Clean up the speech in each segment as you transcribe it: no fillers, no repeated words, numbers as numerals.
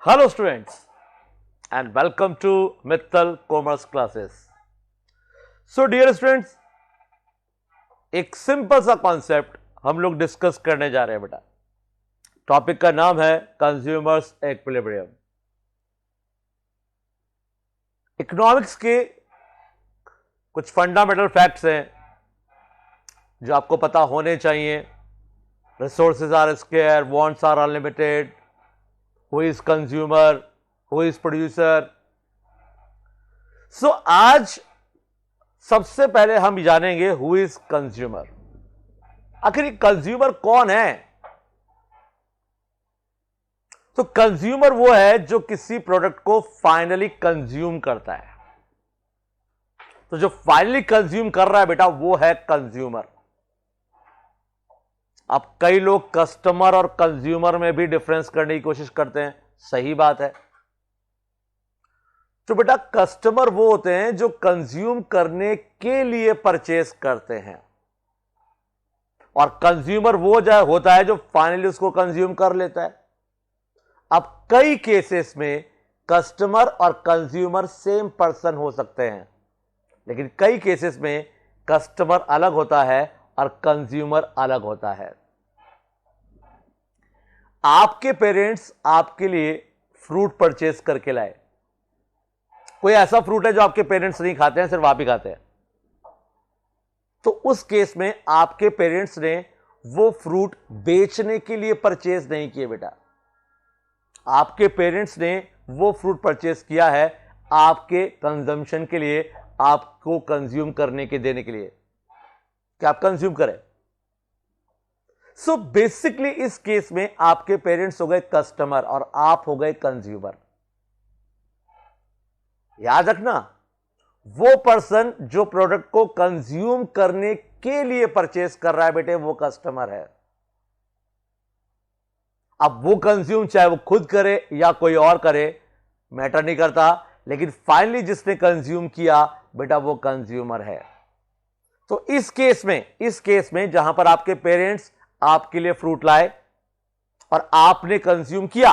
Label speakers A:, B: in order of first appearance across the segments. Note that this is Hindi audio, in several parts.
A: Hello students and welcome to Mittal Commerce Classes. So dear students, एक सिंपल सा कॉन्सेप्ट हम लोग डिस्कस करने जा रहे हैं बेटा. टॉपिक का नाम है कंज्यूमर्स इक्विलिब्रियम. इकोनॉमिक्स के कुछ फंडामेंटल फैक्ट्स हैं जो आपको पता होने चाहिए. Resources are scarce, wants are unlimited, who is consumer, who is producer. So आज सबसे पहले हम जानेंगे who is consumer. आखिर ये कंज्यूमर कौन है? तो कंज्यूमर वो है जो किसी प्रोडक्ट को फाइनली कंज्यूम करता है. तो जो फाइनली कंज्यूम कर रहा है बेटा वो है कंज्यूमर. अब कई लोग कस्टमर और कंज्यूमर में भी डिफरेंस करने की कोशिश करते हैं. सही बात है. तो बेटा कस्टमर वो होते हैं जो कंज्यूम करने के लिए परचेस करते हैं और कंज्यूमर वो होता है जो फाइनली उसको कंज्यूम कर लेता है. अब कई केसेस में कस्टमर और कंज्यूमर सेम पर्सन हो सकते हैं, लेकिन कई केसेस में कस्टमर अलग होता है और कंज्यूमर अलग होता है. आपके पेरेंट्स आपके लिए फ्रूट परचेस करके लाए. कोई ऐसा फ्रूट है जो आपके पेरेंट्स नहीं खाते हैं, सिर्फ आप ही खाते हैं. तो उस केस में आपके पेरेंट्स ने वो फ्रूट बेचने के लिए परचेस नहीं किए बेटा. आपके पेरेंट्स ने वो फ्रूट परचेस किया है आपके कंजम्पशन के लिए, आपको कंज्यूम करने के देने के लिए कि आप कंज्यूम करें. सो बेसिकली इस केस में आपके पेरेंट्स हो गए कस्टमर और आप हो गए कंज्यूमर. याद रखना, वो पर्सन जो प्रोडक्ट को कंज्यूम करने के लिए परचेस कर रहा है बेटे वो कस्टमर है. अब वो कंज्यूम चाहे वो खुद करे या कोई और करे मैटर नहीं करता, लेकिन फाइनली जिसने कंज्यूम किया बेटा वो कंज्यूमर है. तो इस केस में जहां पर आपके पेरेंट्स आपके लिए फ्रूट लाए और आपने कंज्यूम किया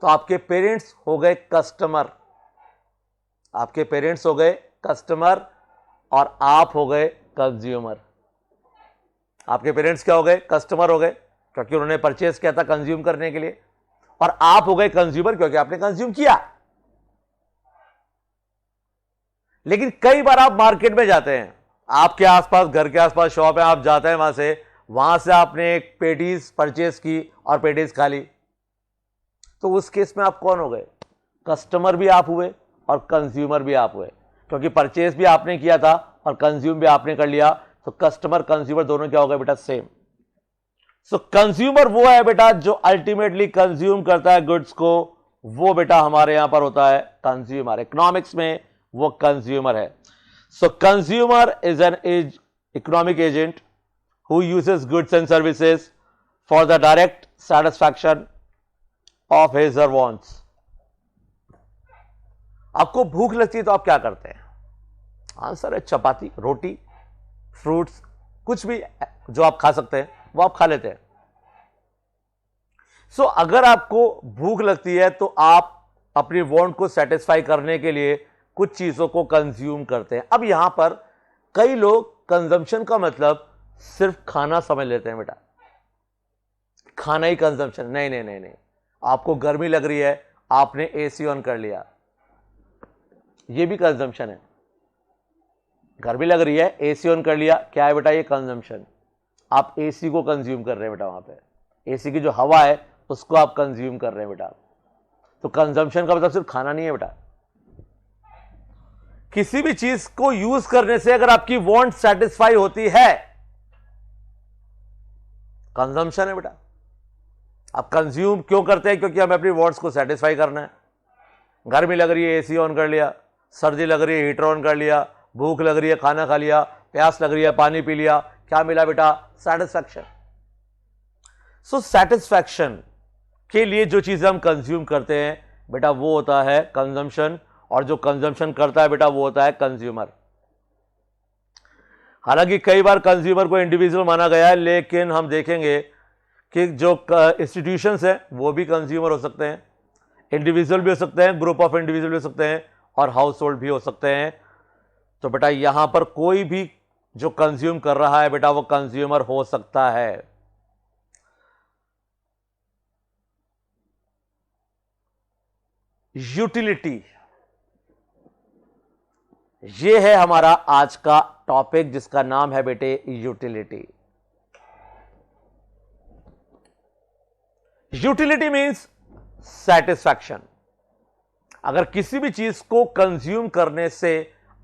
A: तो आपके पेरेंट्स हो गए कस्टमर. आपके पेरेंट्स हो गए कस्टमर और आप हो गए कंज्यूमर. आपके पेरेंट्स क्या हो गए? कस्टमर हो गए क्योंकि उन्होंने परचेस किया था कंज्यूम करने के लिए, और आप हो गए कंज्यूमर क्योंकि आपने कंज्यूम किया. लेकिन कई बार आप मार्केट में जाते हैं, आपके आसपास, घर के आसपास शॉप है, आप जाते हैं वहां से आपने एक पेटीज परचेस की और पेटीज खा ली. तो उस केस में आप कौन हो गए? कस्टमर भी आप हुए और कंज्यूमर भी आप हुए, क्योंकि परचेस भी आपने किया था और कंज्यूम भी आपने कर लिया. तो कस्टमर कंज्यूमर दोनों क्या हो गए बेटा? सेम. सो कंज्यूमर वो है बेटा जो अल्टीमेटली कंज्यूम करता है गुड्स को, वो बेटा हमारे यहां पर होता है कंज्यूमर. इकोनॉमिक्स में वो कंज्यूमर है. सो consumer is an economic agent who uses goods and services for the direct satisfaction of his or wants. आपको भूख लगती है तो आप क्या करते हैं? आंसर है चपाती, रोटी, फ्रूट्स, कुछ भी जो आप खा सकते हैं वो आप खा लेते हैं. सो अगर आपको भूख लगती है तो आप अपनी वांट को सेटिस्फाई करने के लिए कुछ चीजों को कंज्यूम करते हैं. अब यहां पर कई लोग कंजम्पशन का मतलब सिर्फ खाना समझ लेते हैं बेटा. खाना ही कंजम्पशन? नहीं नहीं नहीं नहीं. आपको गर्मी लग रही है, आपने एसी ऑन कर लिया, यह भी कंजम्पशन है. गर्मी लग रही है, एसी ऑन कर लिया, क्या है बेटा? ये कंजम्पशन. आप एसी को कंज्यूम कर रहे हैं बेटा. वहां पे एसी की जो हवा है उसको आप कंज्यूम कर रहे हैं बेटा. तो कंजम्पशन का मतलब सिर्फ खाना नहीं है बेटा. किसी भी चीज को यूज करने से अगर आपकी वांट सेटिस्फाई होती है, कंजम्पशन है बेटा. आप कंज्यूम क्यों करते हैं? क्योंकि हमें अपनी वांट्स को सेटिस्फाई करना है. गर्मी लग रही है, एसी ऑन कर लिया, सर्दी लग रही है, हीटर ऑन कर लिया, भूख लग रही है, खाना खा लिया, प्यास लग रही है, पानी पी लिया. क्या मिला बेटा? सेटिस्फैक्शन. सो सेटिस्फैक्शन के लिए जो चीजें हम कंज्यूम करते हैं बेटा वो होता है कंजम्पशन, और जो कंजम्पशन करता है बेटा वो होता है कंज्यूमर. हालांकि कई बार कंज्यूमर को इंडिविजुअल माना गया है, लेकिन हम देखेंगे कि जो इंस्टीट्यूशंस हैं वो भी कंज्यूमर हो सकते हैं. इंडिविजुअल भी हो सकते हैं, ग्रुप ऑफ इंडिविजुअल भी हो सकते हैं, और हाउस होल्ड भी हो सकते हैं। तो बेटा यहां पर कोई भी जो कंज्यूम कर रहा है बेटा वो कंज्यूमर हो सकता है। यूटिलिटी, ये है हमारा आज का टॉपिक जिसका नाम है बेटे यूटिलिटी। Utility means satisfaction. अगर किसी भी चीज को कंज्यूम करने से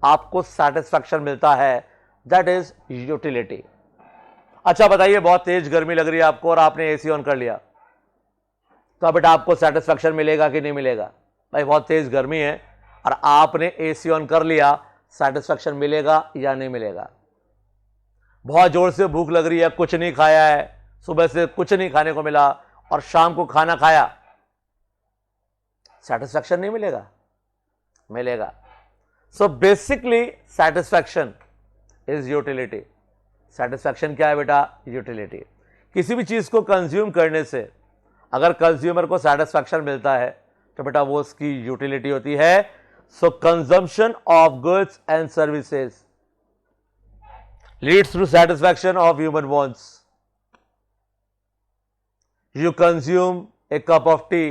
A: आपको सेटिस्फैक्शन मिलता है, दैट इज यूटिलिटी। अच्छा बताइए, बहुत तेज गर्मी लग रही है आपको और आपने एसी ऑन कर लिया, तो बेटा आपको सेटिस्फैक्शन मिलेगा कि नहीं मिलेगा? भाई बहुत तेज गर्मी है और आपने एसी ऑन कर लिया, सेटिस्फैक्शन मिलेगा या नहीं मिलेगा? बहुत जोर से भूख लग रही है, कुछ नहीं खाया है, सुबह से कुछ नहीं खाने को मिला और शाम को खाना खाया, सेटिस्फैक्शन नहीं मिलेगा? मिलेगा। So basically satisfaction is utility. Satisfaction क्या है बेटा? यूटिलिटी। किसी भी चीज को कंज्यूम करने से अगर कंज्यूमर को सेटिस्फैक्शन मिलता है तो बेटा वो उसकी यूटिलिटी होती है। So consumption of goods and services leads to satisfaction of human wants. You consume a cup of tea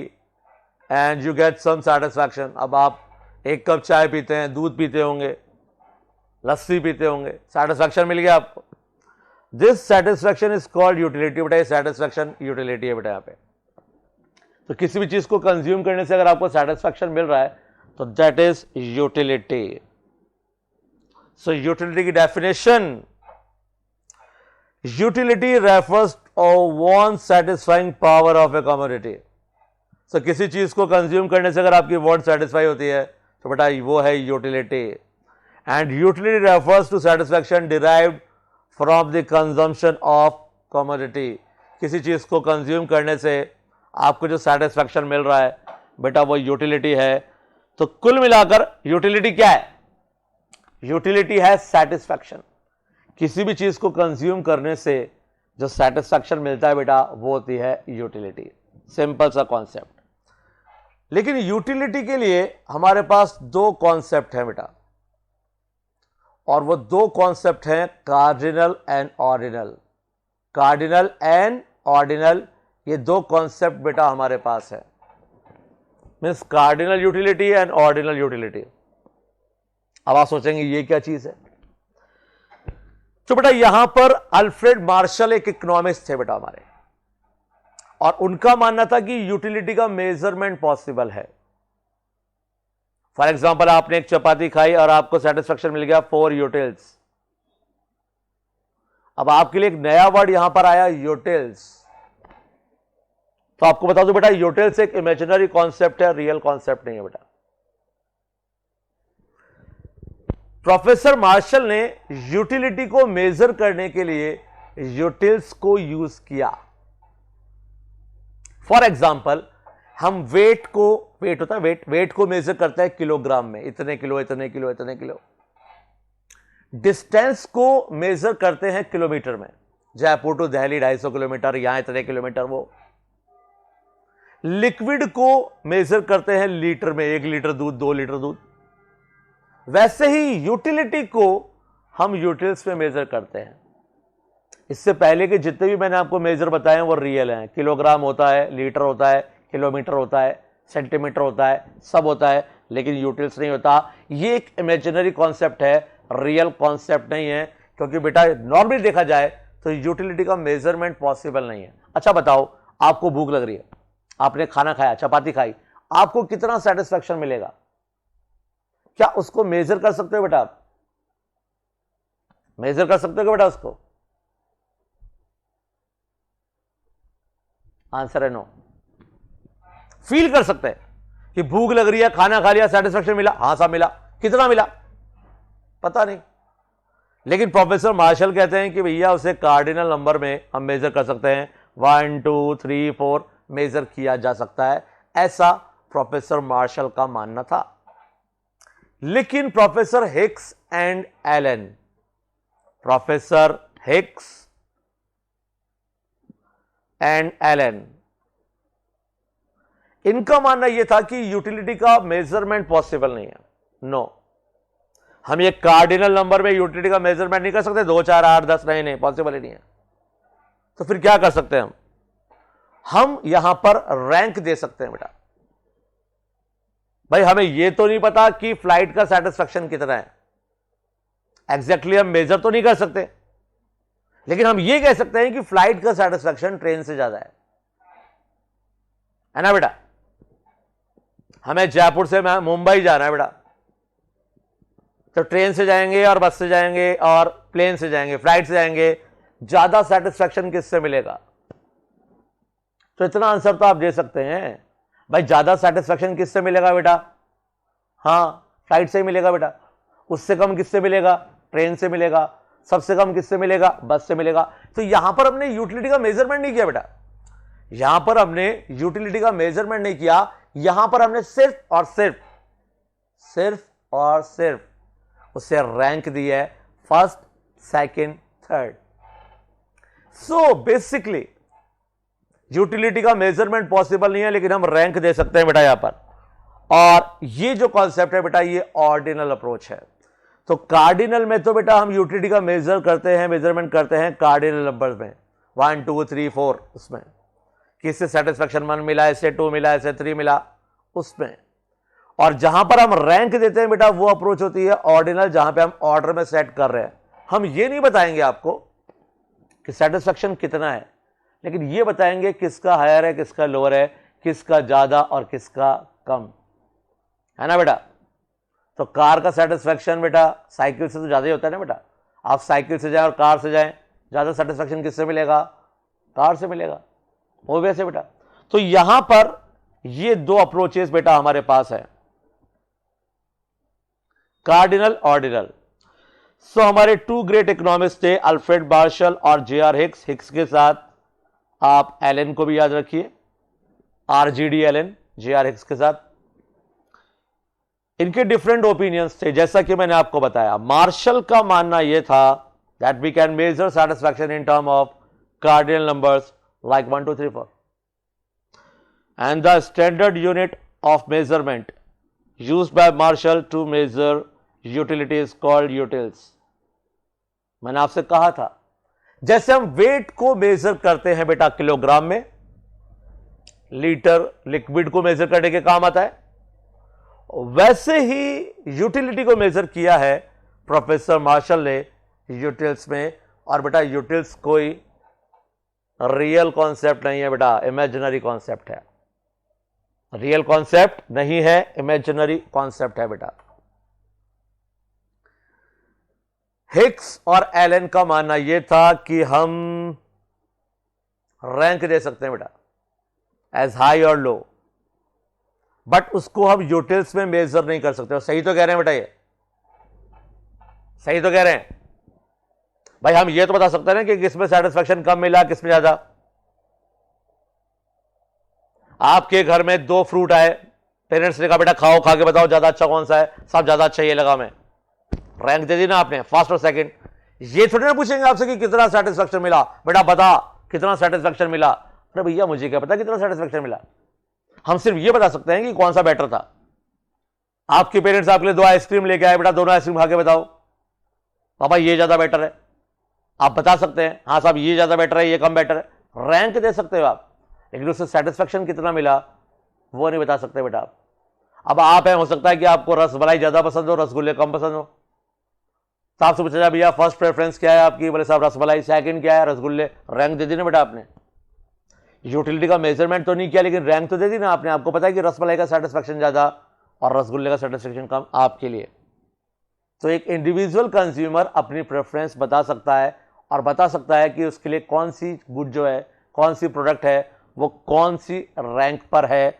A: and you get some satisfaction. अब आप एक कप चाय पीते हैं, दूध पीते होंगे, लस्सी पीते होंगे, सेटिस्फैक्शन मिल गया आपको। This satisfaction is called utility. बेटा सेटिस्फैक्शन यूटिलिटी है बेटा। यहां पे तो किसी भी चीज को कंज्यूम करने से अगर आपको सेटिस्फैक्शन मिल रहा है तो that is utility. So utility की definition, utility refers want satisfying power of a commodity. So किसी चीज को कंज्यूम करने से अगर आपकी वांट सेटिस्फाई होती है तो बेटा वो है utility. And utility refers to satisfaction derived from the consumption of commodity. किसी चीज को कंज्यूम करने से आपको जो सेटिस्फैक्शन मिल रहा है बेटा वो यूटिलिटी है। तो कुल मिलाकर यूटिलिटी क्या है? यूटिलिटी है सेटिस्फैक्शन। किसी भी चीज को कंज्यूम करने से जो सेटिस्फैक्शन मिलता है बेटा वो होती है यूटिलिटी। सिंपल सा कॉन्सेप्ट। लेकिन यूटिलिटी के लिए हमारे पास दो कॉन्सेप्ट हैं बेटा, और वो दो कॉन्सेप्ट हैं cardinal and ordinal. Cardinal and ordinal, ये दो कॉन्सेप्ट बेटा हमारे पास है। Means cardinal utility and ordinal utility. अब आप सोचेंगे ये क्या चीज है? तो बेटा यहां पर अल्फ्रेड मार्शल एक इकोनॉमिस्ट थे बेटा हमारे, और उनका मानना था कि यूटिलिटी का मेजरमेंट पॉसिबल है। फॉर एग्जाम्पल, आपने एक चपाती खाई और आपको सेटिस्फैक्शन मिल गया 4 यूटिल्स। अब आपके लिए एक नया वर्ड यहां पर आया, यूटिल्स। तो आपको बता दूं बेटा, यूटिल्स एक इमेजिनरी कॉन्सेप्ट है, रियल कॉन्सेप्ट नहीं है बेटा। प्रोफेसर मार्शल ने यूटिलिटी को मेजर करने के लिए यूटिल्स को यूज किया। फॉर एग्जाम्पल, हम वेट होता है वेट को मेजर करता है किलोग्राम में, इतने किलो इतने किलो इतने किलो। डिस्टेंस को मेजर करते हैं किलोमीटर में, जयपुर टू दिल्ली 250 किलोमीटर, यहां इतने किलोमीटर। वो लिक्विड को मेजर करते हैं लीटर में, 1 लीटर दूध, 2 लीटर दूध। वैसे ही यूटिलिटी को हम यूटिल्स में मेजर करते हैं। इससे पहले के जितने भी मैंने आपको मेजर बताए हैं वो रियल हैं। किलोग्राम होता है, लीटर होता है, किलोमीटर होता है, सेंटीमीटर होता है, सब होता है, लेकिन यूटिल्स नहीं होता। ये एक इमेजिनरी कॉन्सेप्ट है, रियल कॉन्सेप्ट नहीं है, क्योंकि बेटा नॉर्मली देखा जाए तो यूटिलिटी का मेजरमेंट पॉसिबल नहीं है। अच्छा बताओ, आपको भूख लग रही है, आपने खाना खाया, चपाती खाई, आपको कितना सेटिस्फैक्शन मिलेगा? क्या उसको मेजर कर सकते हो बेटा? आप मेजर कर सकते हो बेटा उसको? आंसर है नो। फील कर सकते हैं कि भूख लग रही है, खाना खा लिया, सेटिस्फैक्शन मिला, हां साहब मिला। कितना मिला पता नहीं, लेकिन प्रोफेसर मार्शल कहते हैं कि भैया उसे कार्डिनल नंबर में हम मेजर कर सकते हैं, 1 2 3 4 मेजर किया जा सकता है। ऐसा प्रोफेसर मार्शल का मानना था। लेकिन professor Hicks and Allen, professor Hicks and Allen, इनका मानना यह था कि यूटिलिटी का मेजरमेंट पॉसिबल नहीं है। नो, हम ये कार्डिनल नंबर में यूटिलिटी का मेजरमेंट नहीं कर सकते, 2 4 8 10, नहीं पॉसिबल ही नहीं है। तो फिर क्या कर सकते हैं हम यहां पर रैंक दे सकते हैं बेटा। भाई हमें यह तो नहीं पता कि फ्लाइट का सेटिस्फेक्शन कितना है, एग्जैक्टली हम मेजर तो नहीं कर सकते, लेकिन हम यह कह सकते हैं कि फ्लाइट का सेटिस्फेक्शन ट्रेन से ज्यादा है ना बेटा। हमें जयपुर से मुंबई जाना है बेटा, तो ट्रेन से जाएंगे और बस से जाएंगे और प्लेन से जाएंगे, फ्लाइट से जाएंगे, ज्यादा सेटिस्फेक्शन किससे मिलेगा? तो इतना आंसर तो आप दे सकते हैं भाई, ज्यादा सेटिस्फेक्शन किससे मिलेगा बेटा? हां, फ्लाइट से ही मिलेगा बेटा। उससे कम किससे मिलेगा? ट्रेन से मिलेगा। सबसे कम किससे मिलेगा? बस से मिलेगा। तो यहां पर हमने यूटिलिटी का मेजरमेंट नहीं किया बेटा, यहां पर हमने यूटिलिटी का मेजरमेंट नहीं किया, यहां पर हमने सिर्फ और सिर्फ उसे रैंक दी है, first, second, third. So basically utility का मेजरमेंट पॉसिबल नहीं है, लेकिन हम रैंक दे सकते हैं बेटा यहां पर। और ये जो कॉन्सेप्ट है बेटा, ये ऑर्डिनल अप्रोच है। तो कार्डिनल में तो बेटा हम यूटिलिटी का मेजरमेंट करते हैं कार्डिनल नंबर्स में, 1 2 3 4, उसमें किससे सेटिस्फेक्शन 1 मिला, इससे 2 मिला, इससे 3 मिला, उसमें। और जहां पर हम रैंक देते हैं बेटा, वो अप्रोच होती है ऑर्डिनल, जहां पे हम ऑर्डर में सेट कर रहे हैं। हम ये नहीं बताएंगे आपको कि सेटिस्फेक्शन कितना है, लेकिन ये बताएंगे किसका हायर है, किसका लोअर है, किसका ज्यादा और किसका कम है ना बेटा। तो कार का सेटिस्फेक्शन बेटा साइकिल से तो ज्यादा ही होता है ना बेटा। आप साइकिल से जाएं और कार से जाएं, ज्यादा सेटिस्फेक्शन किससे मिलेगा? कार से मिलेगा, वो वैसे बेटा। तो यहां पर ये दो अप्रोचेस बेटा हमारे पास है, कार्डिनल, ऑर्डिनल। सो हमारे 2 ग्रेट इकोनॉमिस्ट थे, अल्फ्रेड मार्शल और जे.आर. हिक्स। हिक्स के साथ आप एलन को भी याद रखिए, RGD एलन, जे.आर. हिक्स के साथ। इनके डिफरेंट ओपिनियंस थे, जैसा कि मैंने आपको बताया। मार्शल का मानना यह था that we can measure satisfaction in term of cardinal numbers like 1 2 3 4, and the standard unit of measurement used by Marshall to measure utility is called utils। मैंने आपसे कहा था, जैसे हम वेट को मेजर करते हैं बेटा किलोग्राम में, लीटर लिक्विड को मेजर करने के काम आता है, वैसे ही यूटिलिटी को मेजर किया है प्रोफेसर मार्शल ने यूटिल्स में। और बेटा यूटिल्स कोई रियल कॉन्सेप्ट नहीं है बेटा, इमेजिनरी कॉन्सेप्ट है। रियल कॉन्सेप्ट नहीं है, इमेजिनरी कॉन्सेप्ट है बेटा। हिक्स और एलन का मानना यह था कि हम रैंक दे सकते हैं बेटा एज हाई और लो, बट उसको हम यूटिल्स में मेजर नहीं कर सकते। सही तो कह रहे हैं बेटा, ये सही तो कह रहे हैं भाई। हम ये तो बता सकते हैं ना कि किसमें सेटिस्फेक्शन कम मिला, किसमें ज्यादा। आपके घर में 2 फ्रूट आए, पेरेंट्स ने कहा बेटा खाओ, खा के बताओ ज्यादा अच्छा कौन सा है। सब ज्यादा अच्छा ये लगा, मैं रैंक दे दी ना आपने, फर्स्ट और सेकंड। ये थोड़ी ना पूछेंगे आपसे कि कितना सेटिस्फेक्शन मिला, बेटा बता कितना सेटिस्फेक्शन मिला। अरे भैया मुझे क्या पता कितना सेटिस्फेक्शन मिला, हम सिर्फ ये बता सकते हैं कि कौन सा बेटर था। आपके पेरेंट्स आपके लिए 2 आइसक्रीम लेके आए, बेटा दोनों आइसक्रीम खा के बताओ पापा ये ज्यादा बेटर है। आप बता सकते हैं हाँ साहब ये ज्यादा बेटर है, ये कम बेटर है, रैंक दे सकते हो आप, लेकिन उससे सेटिस्फेक्शन कितना मिला वो नहीं बता सकते बेटा आप। अब आप हैं, हो सकता है कि आपको रसमलाई ज्यादा पसंद हो, रसगुल्ले कम पसंद हो। तो आपसे पूछा जाए भैया फर्स्ट प्रेफरेंस क्या है आपकी, बोले साहब रसमलाई, सेकंड क्या है, रसगुल्ले। रैंक दे दी ना बेटा आपने, यूटिलिटी का मेजरमेंट तो नहीं किया लेकिन रैंक तो दे दी ना आपने। आपको पता है कि रसमलाई का सेटिस्फेक्शन ज्यादा और रसगुल्ले का सेटिस्फेक्शन कम आपके लिए। तो एक इंडिविजुअल कंज्यूमर अपनी प्रेफरेंस बता सकता है और बता सकता है कि उसके लिए कौन सी गुड जो है, कौन सी प्रोडक्ट है, वो कौन सी रैंक पर है।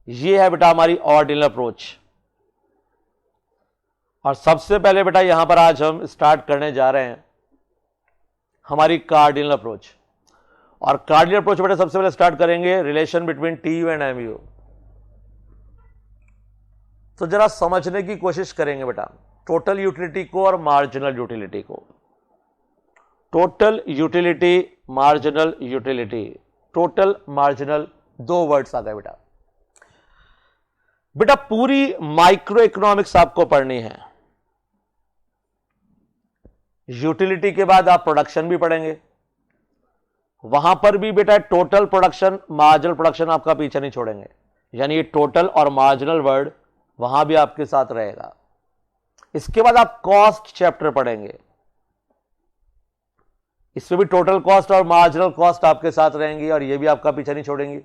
A: ये है बेटा हमारी ऑर्डिनल अप्रोच। और सबसे पहले बेटा यहां पर आज हम स्टार्ट करने जा रहे हैं हमारी कार्डिनल अप्रोच। और कार्डिनल अप्रोच बेटा सबसे पहले स्टार्ट करेंगे relation between TU and MU। तो जरा समझने की कोशिश करेंगे बेटा टोटल यूटिलिटी को और मार्जिनल यूटिलिटी को। Total utility, marginal utility, total marginal दो वर्ड्स आ गए बेटा। बेटा पूरी माइक्रो इकोनॉमिक्स आपको पढ़नी है। यूटिलिटी के बाद आप प्रोडक्शन भी पढ़ेंगे, वहां पर भी बेटा टोटल प्रोडक्शन, मार्जिनल प्रोडक्शन आपका पीछे नहीं छोड़ेंगे, यानी ये टोटल और मार्जिनल वर्ड वहां भी आपके साथ रहेगा। इसके बाद आप कॉस्ट चैप्टर पढ़ेंगे, इसमें भी टोटल कॉस्ट और मार्जिनल कॉस्ट आपके साथ रहेंगी और ये भी आपका पीछे नहीं छोड़ेंगी।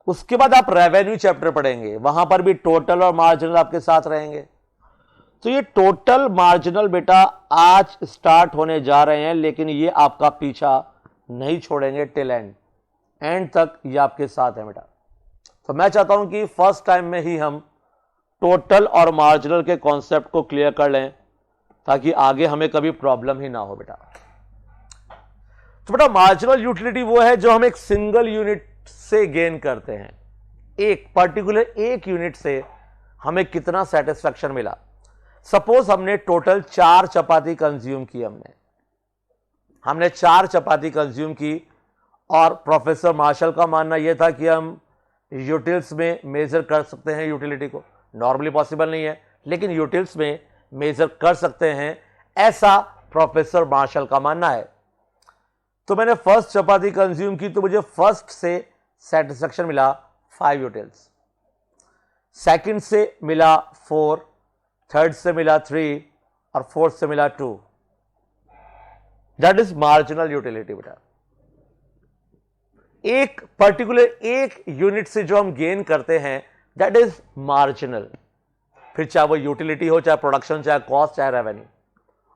A: उसके बाद आप रेवेन्यू चैप्टर पढ़ेंगे, वहां पर भी टोटल और मार्जिनल आपके साथ रहेंगे। तो ये टोटल मार्जिनल बेटा आज स्टार्ट होने जा रहे हैं, लेकिन ये आपका पीछा नहीं छोड़ेंगे टिल एंड तक ये आपके साथ है बेटा। तो मैं चाहता हूं कि फर्स्ट टाइम में ही हम टोटल और मार्जिनल के कॉन्सेप्ट को क्लियर कर लें, ताकि आगे हमें कभी प्रॉब्लम ही ना हो बेटा। तो बेटा मार्जिनल यूटिलिटी वो है जो हम एक सिंगल यूनिट से गेन करते हैं, एक पर्टिकुलर एक यूनिट से हमें कितना सेटिस्फैक्शन मिला। सपोज हमने टोटल 4 चपाती कंज्यूम की, हमने 4 चपाती कंज्यूम की और प्रोफेसर मार्शल का मानना यह था कि हम यूटिल्स में मेजर कर सकते हैं यूटिलिटी को। नॉर्मली पॉसिबल नहीं है, लेकिन यूटिल्स में मेजर कर सकते हैं, ऐसा प्रोफेसर मार्शल का मानना है। तो मैंने फर्स्ट चपाती कंज्यूम की, तो मुझे फर्स्ट से सेटिस्फैक्शन मिला 5 यूटिल्स, सेकंड से मिला 4, थर्ड से मिला 3 और फोर्थ से मिला 2। दैट इज मार्जिनल यूटिलिटी बेटा। एक पर्टिकुलर एक यूनिट से जो हम गेन करते हैं दैट इज मार्जिनल, फिर चाहे वो यूटिलिटी हो, चाहे प्रोडक्शन, चाहे कॉस्ट, चाहे रेवेन्यू,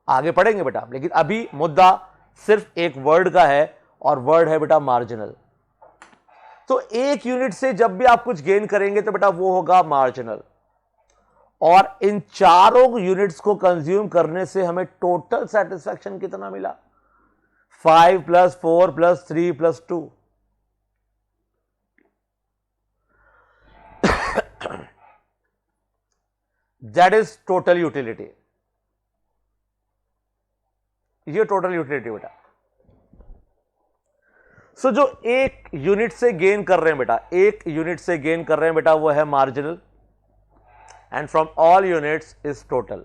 A: आगे पढ़ेंगे बेटा। लेकिन अभी मुद्दा सिर्फ एक वर्ड का है और वर्ड है बेटा मार्जिनल। तो एक यूनिट से जब भी आप कुछ गेन करेंगे तो बेटा वो होगा मार्जिनल, और इन चारों यूनिट्स को कंज्यूम करने से हमें टोटल सेटिस्फैक्शन कितना मिला, 5 + 4 + 3 + 2। That is total utility. ये टोटल यूटिलिटी बेटा। सो जो एक यूनिट से गेन कर रहे हैं बेटा, एक यूनिट से गेन कर रहे हैं बेटा, वो है marginal, and from all units is total.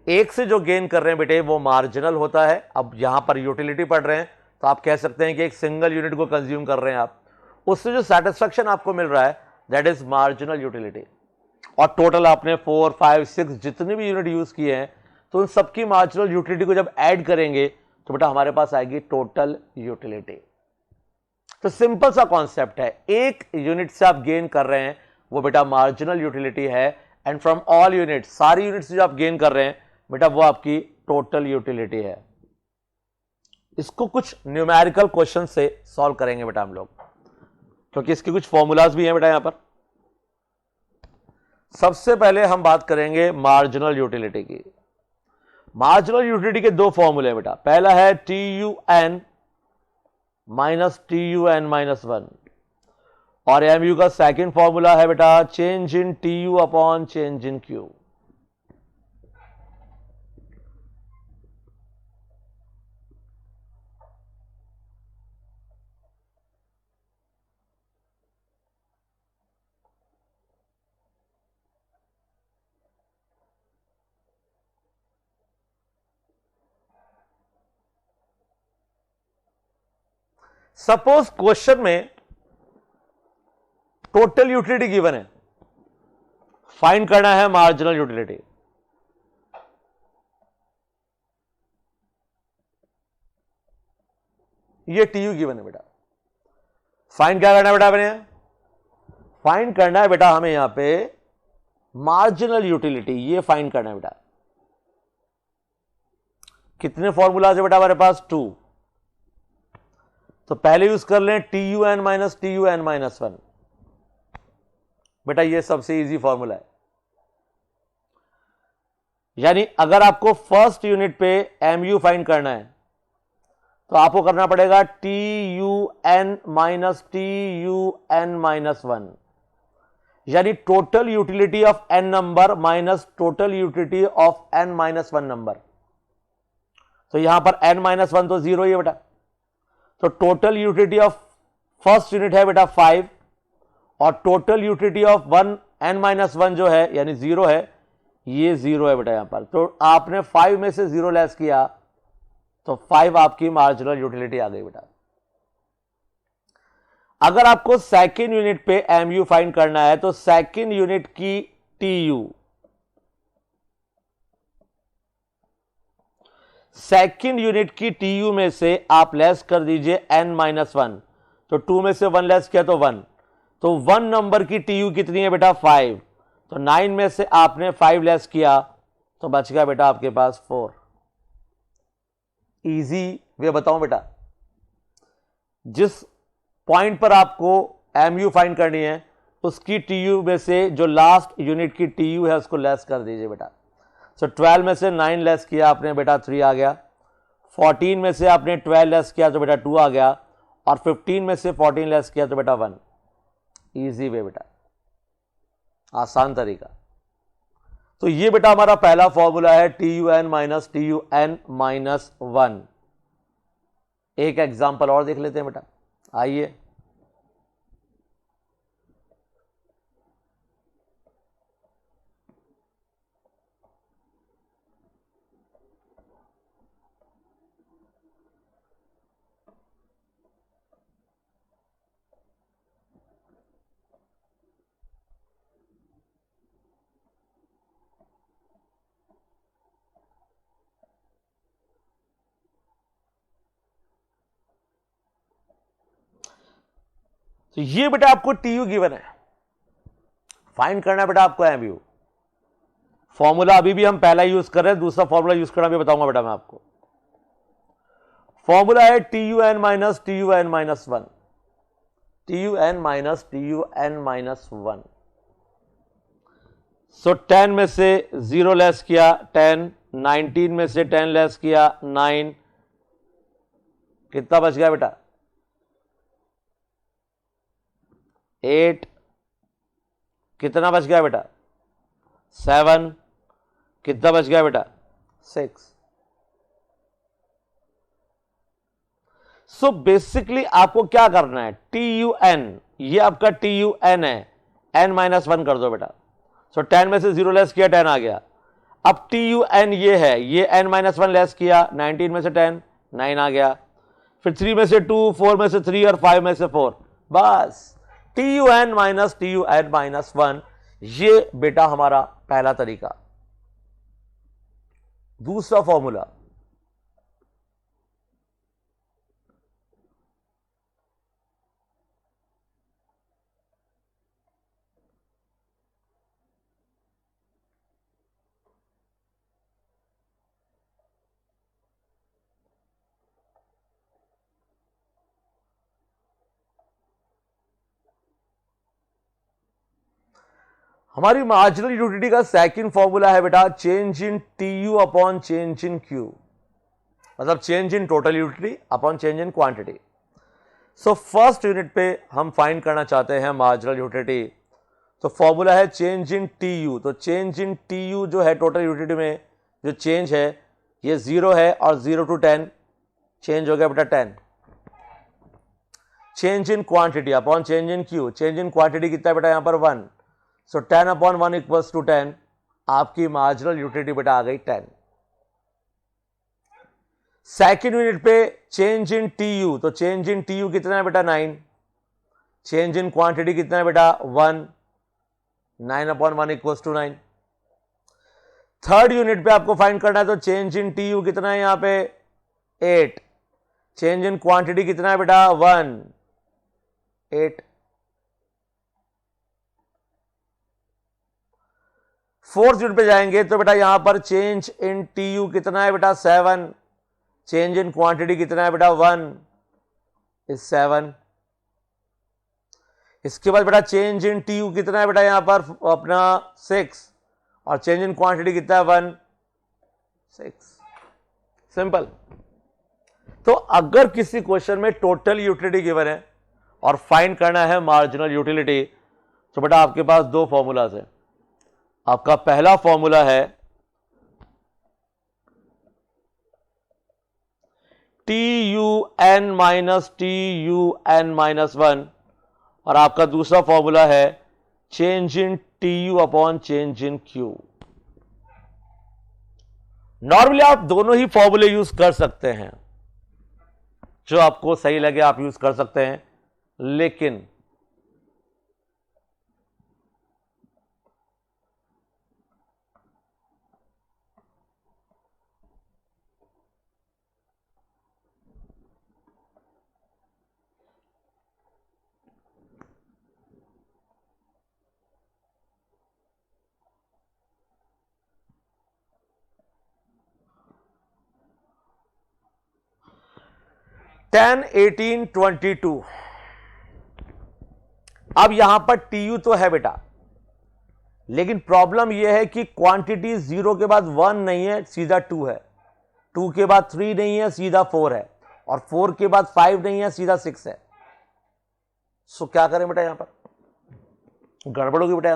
A: एक से जो गेन कर रहे हैं बेटे वो मार्जिनल होता है। अब यहां पर यूटिलिटी पढ़ रहे हैं तो आप कह सकते हैं कि एक सिंगल यूनिट को कंज्यूम कर रहे हैं आप, उससे जो सेटिस्फैक्शन आपको मिल रहा है दैट इज मार्जिनल यूटिलिटी। और टोटल आपने 4, 5, 6 जितने भी यूनिट यूज किए हैं, तो उन सबकी मार्जिनल यूटिलिटी को जब ऐड करेंगे तो बेटा हमारे पास आएगी टोटल यूटिलिटी। तो सिंपल सा कॉन्सेप्ट है, एक यूनिट से आप गेन कर रहे हैं वो बेटा मार्जिनल यूटिलिटी है, एंड फ्रॉम ऑल यूनिट, सारी यूनिट से जो आप गेन कर रहे हैं बेटा वो आपकी टोटल यूटिलिटी है। इसको कुछ न्यूमेरिकल क्वेश्चन से सॉल्व करेंगे बेटा हम लोग, क्योंकि इसके कुछ फॉर्मूलाज भी हैं बेटा यहां पर। सबसे पहले हम बात करेंगे मार्जिनल यूटिलिटी की। मार्जिनल यूटिलिटी के दो फॉर्मूले बेटा, पहला है TUN - TUN-1, और MU का सेकंड फॉर्मूला है बेटा चेंज इन TU अपॉन चेंज इन Q। सपोज क्वेश्चन में टोटल यूटिलिटी गिवन है, फाइंड करना है मार्जिनल यूटिलिटी। ये TU गिवन है बेटा, फाइंड क्या करना है बेटा अपने, फाइंड करना है बेटा हमें यहां पे मार्जिनल यूटिलिटी, ये फाइंड करना है बेटा। कितने फॉर्मूलाज है बेटा हमारे पास, 2। तो पहले यूज कर लें TUN - TUN-1, बेटा ये सबसे इजी फॉर्मूला है। यानी अगर आपको फर्स्ट यूनिट पे MU फाइंड करना है तो आपको करना पड़ेगा TUN - TUN-1, यानी total utility of n number minus total utility of n-1 number. तो यहां पर n-1 तो 0 ही है बेटा, तो total utility of first unit है बेटा 5 और टोटल यूटिलिटी ऑफ 1 n-1 जो है यानी 0 है, ये 0 है बेटा यहां पर। तो आपने 5 में से 0 लेस किया तो 5 आपकी मार्जिनल यूटिलिटी आ गई बेटा। अगर आपको सेकेंड यूनिट पे एमयू फाइंड करना है तो सेकेंड यूनिट की टीयू, सेकेंड यूनिट की टीयू में से आप लेस कर दीजिए n-1। तो 2 में से 1 लेस किया तो 1, तो 1 नंबर की टीयू कितनी है बेटा 5। तो 9 में से आपने 5 लेस किया तो बच गया बेटा आपके पास 4। इजी वे बताऊं बेटा, जिस पॉइंट पर आपको एमयू फाइंड करनी है उसकी टीयू में से जो लास्ट यूनिट की टीयू है उसको लेस कर दीजिए बेटा। सो 12 में से 9 लेस किया आपने बेटा 3 आ गया, 14 में से आपने 12 लेस किया तो बेटा 2 आ गया, और 15 में से 14 लेस किया तो बेटा 1। इजी वे बेटा, आसान तरीका। तो ये बेटा हमारा पहला फॉर्मूला है TUN-1। एक एग्जांपल और देख लेते हैं बेटा, आइए। तो ये बेटा आपको टीयू गिवन है, फाइंड करना है बेटा आपको एमयू। फॉर्मूला अभी भी हम पहला यूज कर रहे हैं, दूसरा फॉर्मूला यूज करना भी बताऊंगा बेटा मैं आपको। फॉर्मूला है TUN-1। TUN-1। सो 10 में से 0 लेस किया 10, 19 में से 10 लेस किया 9, कितना बच गया बेटा 8, कितना बच गया बेटा 7, कितना बच गया बेटा 6। सो बेसिकली आपको क्या करना है, TUN, ये आपका TUN है, n-1 कर दो बेटा। सो 10 में से 0 लेस किया 10 आ गया। अब TUN ये है, ये n-1 लेस किया, 19 में से 10 9 आ गया, फिर 3 में से 2, 4 में से 3 और 5 में से 4, बस TUN-1। ये बेटा हमारा पहला तरीका। दूसरा फॉर्मूला, हमारी मार्जिनल यूटिलिटी का सेकंड फॉर्मूला है बेटा चेंज इन TU अपॉन चेंज इन Q, मतलब change in total utility upon change in quantity. So first unit पे हम फाइंड करना चाहते हैं मार्जिनल यूटिलिटी, तो फॉर्मूला है चेंज इन TU। तो चेंज इन TU जो है टोटल यूटिलिटी में जो चेंज है ये 0 है, और 0 to 10 चेंज हो गया बेटा 10। Change in quantity upon change in Q, change in quantity कितना है बेटा यहां पर 1। सो 10 अपॉन 1 इक्वल्स टू 10, आपकी मार्जिनल यूटिलिटी बेटा आ गई 10। सेकेंड यूनिट पे चेंज इन TU, तो चेंज इन TU कितना है बेटा 9, चेंज इन क्वांटिटी कितना है बेटा 1, 9 upon 1 equals to 9। Third unit पे आपको फाइंड करना है, तो चेंज इन TU कितना है यहां पे 8, चेंज इन क्वांटिटी कितना है बेटा 1, 8। फोर्थ यूनिट पे जाएंगे तो बेटा यहां पर चेंज इन TU कितना है बेटा 7, चेंज इन क्वांटिटी कितना है बेटा 1 इज 7। इसके बाद बेटा चेंज इन TU कितना है बेटा यहां पर अपना 6, और चेंज इन क्वांटिटी कितना है 1 6। सिंपल। तो अगर किसी क्वेश्चन में टोटल यूटिलिटी गिवन है और फाइंड करना है मार्जिनल यूटिलिटी, तो बेटा आपके पास दो फॉर्मूलाज है। आपका पहला फॉर्मूला है TUN-TUN-1 और आपका दूसरा फॉर्मूला है change in TU upon change in Q। Normally आप दोनों ही फॉर्मूले यूज कर सकते हैं, जो आपको सही लगे आप यूज कर सकते हैं, लेकिन टेन 18 22। अब यहां पर TU तो है बेटा, लेकिन प्रॉब्लम यह है कि क्वांटिटी 0 के बाद 1 नहीं है, सीधा 2 है, 2 के बाद 3 नहीं है, सीधा 4 है, और 4 के बाद 5 नहीं है, सीधा 6 है। सो क्या करें बेटा, यहां पर गड़बड़ होगी बेटा।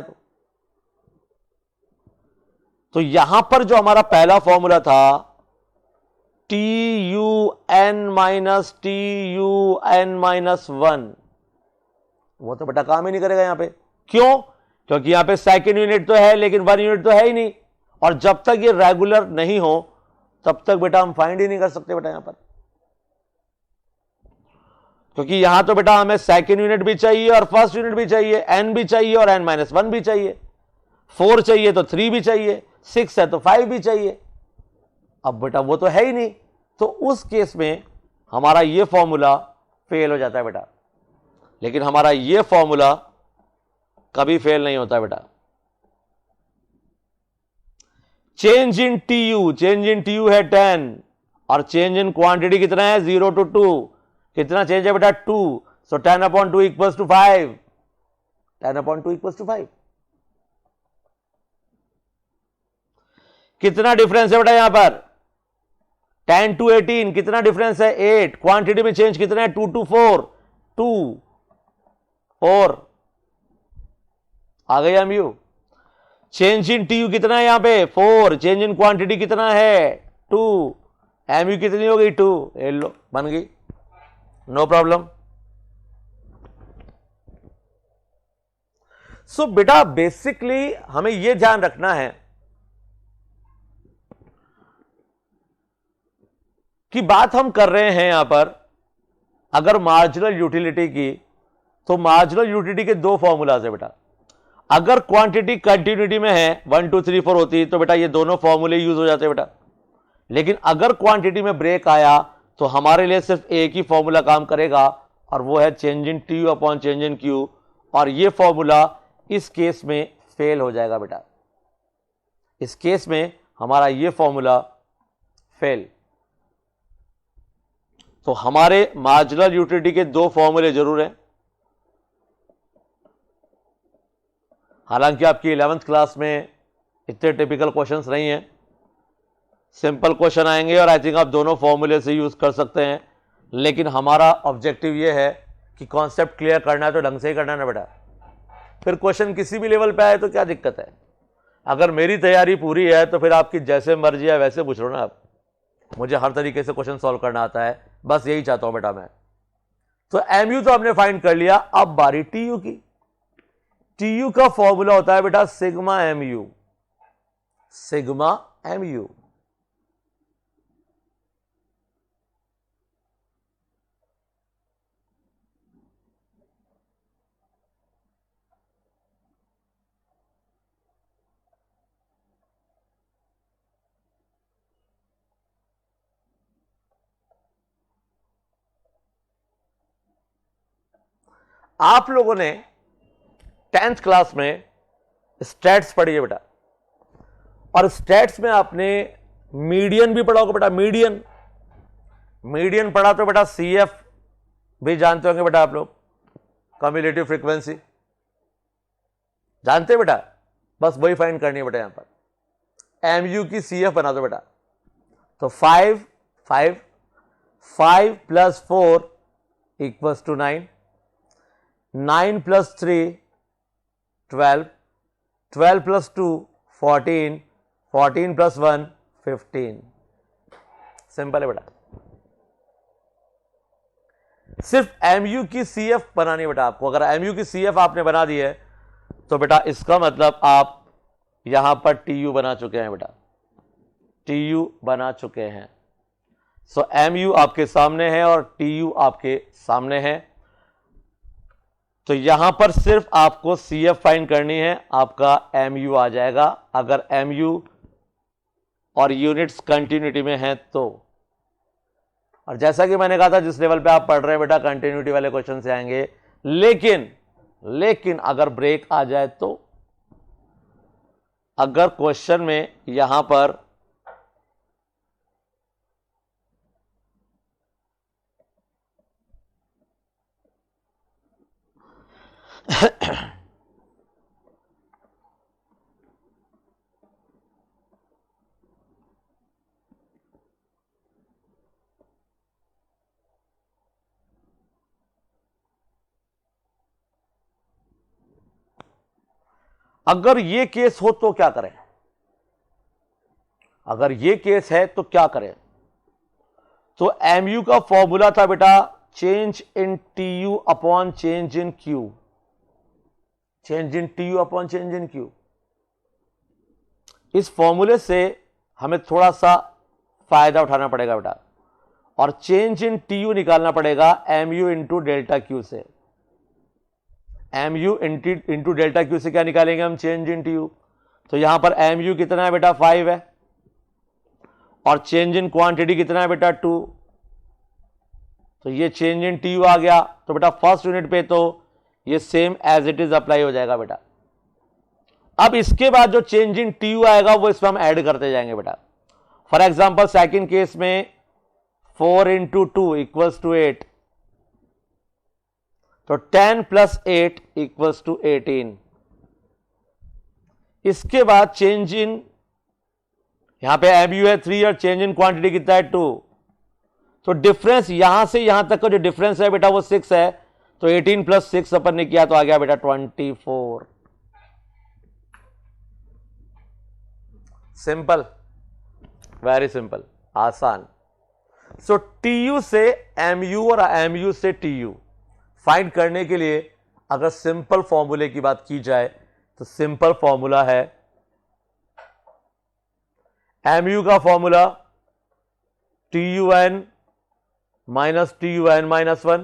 A: तो यहां पर जो हमारा पहला फॉर्मूला था TUN-TUN-1, वो तो बेटा काम ही नहीं करेगा यहां पे। क्यों? क्योंकि यहां पे सेकंड यूनिट तो है लेकिन 1 यूनिट तो है ही नहीं, और जब तक ये रेगुलर नहीं हो तब तक बेटा हम फाइंड ही नहीं कर सकते बेटा यहां पर, क्योंकि यहां तो बेटा हमें सेकंड यूनिट भी चाहिए और फर्स्ट यूनिट भी चाहिए, n भी चाहिए और n-1 भी चाहिए, 4 चाहिए तो 3 भी चाहिए, 6 है तो 5 भी चाहिए। अब बेटा वो तो है ही नहीं, तो उस केस में हमारा ये फॉर्मूला फेल हो जाता है बेटा। लेकिन हमारा ये फॉर्मूला कभी फेल नहीं होता बेटा। चेंज इन TU है 10 और चेंज इन क्वांटिटी कितना है 0 to 2, कितना चेंज है बेटा 2, सो 10/2 इक्वल्स टू 5, 10/2 इक्वल्स टू 5। कितना डिफरेंस है बेटा यहां पर 10 to 18, कितना डिफरेंस है 8, क्वांटिटी में चेंज कितना है 2 to 4, 2 4 आ गई MU। चेंज इन TU कितना है यहां पे 4, चेंज इन क्वांटिटी कितना है 2, MU कितनी हो गई 2, लो बन गई, नो प्रॉब्लम। सो बेटा बेसिकली हमें यह ध्यान रखना है कि बात हम कर रहे हैं यहां पर अगर मार्जिनल यूटिलिटी की, तो मार्जिनल यूटिलिटी के दो फॉर्मूलाज है बेटा। अगर क्वांटिटी कंटिन्यूटी में है 1 2 3 4 होती तो बेटा ये दोनों फॉर्मूले यूज हो जाते बेटा, लेकिन अगर क्वांटिटी में ब्रेक आया तो हमारे लिए सिर्फ एक ही फॉर्मूला काम करेगा और वो है change in TU upon change in Q, और ये फॉर्मूला इस केस में फेल हो जाएगा बेटा। इस केस में हमारा ये फॉर्मूला फेल। तो हमारे मार्जिनल यूटिलिटी के दो फॉर्मूले जरूर हैं। हालांकि आपकी 11th क्लास में इतने टिपिकल क्वेश्चंस नहीं हैं, सिंपल क्वेश्चन आएंगे और आई थिंक आप दोनों फॉर्मूले से यूज कर सकते हैं, लेकिन हमारा ऑब्जेक्टिव ये है कि कॉन्सेप्ट क्लियर करना है तो ढंग से ही करना है ना बेटा। फिर क्वेश्चन किसी भी लेवल पे आए तो क्या दिक्कत है। अगर मेरी तैयारी पूरी है तो फिर आपकी जैसे मर्जी है वैसे पूछ लो ना आप, मुझे हर तरीके से क्वेश्चन सॉल्व करना आता है, बस यही चाहता हूं बेटा मैं। तो MU तो हमने फाइंड कर लिया, अब बारी TU की। TU का फॉर्मूला होता है बेटा सिग्मा MU, सिग्मा MU। आप लोगों ने 10th क्लास में स्टैट्स पढ़ी है बेटा, और स्टैट्स में आपने मीडियन भी पढ़ा होगा बेटा। मीडियन पढ़ा तो बेटा CF भी जानते होंगे बेटा आप लोग, कम्युलेटिव फ्रीक्वेंसी जानते हैं बेटा, बस वही फाइंड करनी है बेटा। यहां पर MU की CF बना दो बेटा, तो 5 + 4 = 9, 9 + 3 12, 12 + 2 14, 14 + 1 15। सिंपल है बेटा। सिर्फ एमयू की सीएफ बनानी है बेटा आपको। अगर एमयू की सीएफ आपने बना दी है तो बेटा इसका मतलब आप यहां पर टीयू बना चुके हैं बेटा, टीयू बना चुके हैं। सो एमयू आपके सामने है और टीयू आपके सामने है। तो यहां पर सिर्फ आपको सीएफ फाइंड करनी है, आपका एमयू आ जाएगा अगर एमयू और यूनिट्स कंटिन्यूटी में है तो। और जैसा कि मैंने कहा था जिस लेवल पे आप पढ़ रहे हैं बेटा कंटिन्यूटी वाले क्वेश्चन से आएंगे, लेकिन अगर ब्रेक आ जाए तो, अगर क्वेश्चन में यहां पर अगर ये केस हो तो क्या करें, अगर ये केस है तो क्या करें। तो एमयू का फॉर्मूला था बेटा change in TU upon change in Q, change in TU upon change in Q. इस फॉर्मूले से हमें थोड़ा सा फायदा उठाना पड़ेगा बेटा, और चेंज इन टीयू निकालना पड़ेगा एमयू इंटू डेल्टा क्यू से। एमयू इंटू डेल्टा क्यू से क्या निकालेंगे हम, चेंज इन टीयू। तो यहां पर एमयू कितना है बेटा 5 है, और चेंज इन क्वांटिटी कितना है बेटा 2। तो ये चेंज इन टीयू आ गया। तो बेटा फर्स्ट यूनिट पे तो ये same as it is apply हो जाएगा बेटा। अब इसके बाद जो चेंज इन टीयू आएगा वो इसमें हम ऐड करते जाएंगे बेटा। फॉर एग्जांपल सेकंड केस में 4 इंटू 2 इक्वल्स टू 8, तो 10 प्लस 8 इक्वल्स टू 18। इसके बाद चेंज इन, यहां पे एमयू है 3 और चेंज इन क्वांटिटी कितना है 2। तो डिफरेंस यहां से यहां तक का जो डिफरेंस है बेटा वो 6 है। तो 18 प्लस 6 अपन ने किया तो आ गया बेटा 24। सिंपल, वेरी सिंपल, आसान। सो टीयू से एमयू और एमयू से टीयू फाइंड करने के लिए अगर सिंपल फॉर्मूले की बात की जाए तो सिंपल फॉर्मूला है एमयू का formula TUN minus TUN minus 1,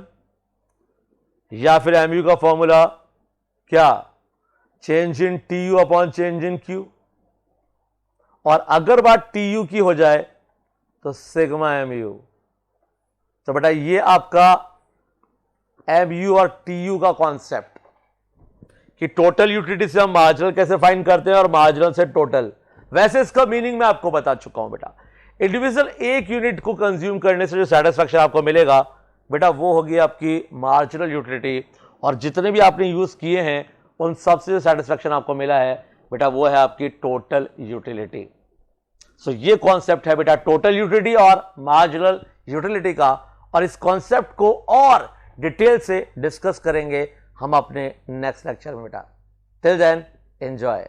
A: या फिर एमयू का फॉर्मूला क्या, change in TU upon change in Q. और अगर बात टीयू की हो जाए तो सिग्मा एमयू। तो बेटा ये आपका एमयू और टीयू का कॉन्सेप्ट कि टोटल यूटिलिटी से हम मार्जिनल कैसे फाइंड करते हैं और मार्जिनल से टोटल। वैसे इसका मीनिंग मैं आपको बता चुका हूं बेटा। इंडिविजुअल एक यूनिट को कंज्यूम करने से जो सेटिस्फैक्शन आपको मिलेगा बेटा वो होगी आपकी मार्जिनल यूटिलिटी, और जितने भी आपने यूज किए हैं उन सबसे जो सेटिस्फैक्शन आपको मिला है बेटा वो है आपकी टोटल यूटिलिटी। सो ये कॉन्सेप्ट है बेटा टोटल यूटिलिटी और मार्जिनल यूटिलिटी का, और इस कॉन्सेप्ट को और डिटेल से डिस्कस करेंगे हम अपने नेक्स्ट लेक्चर में बेटा। Till then enjoy.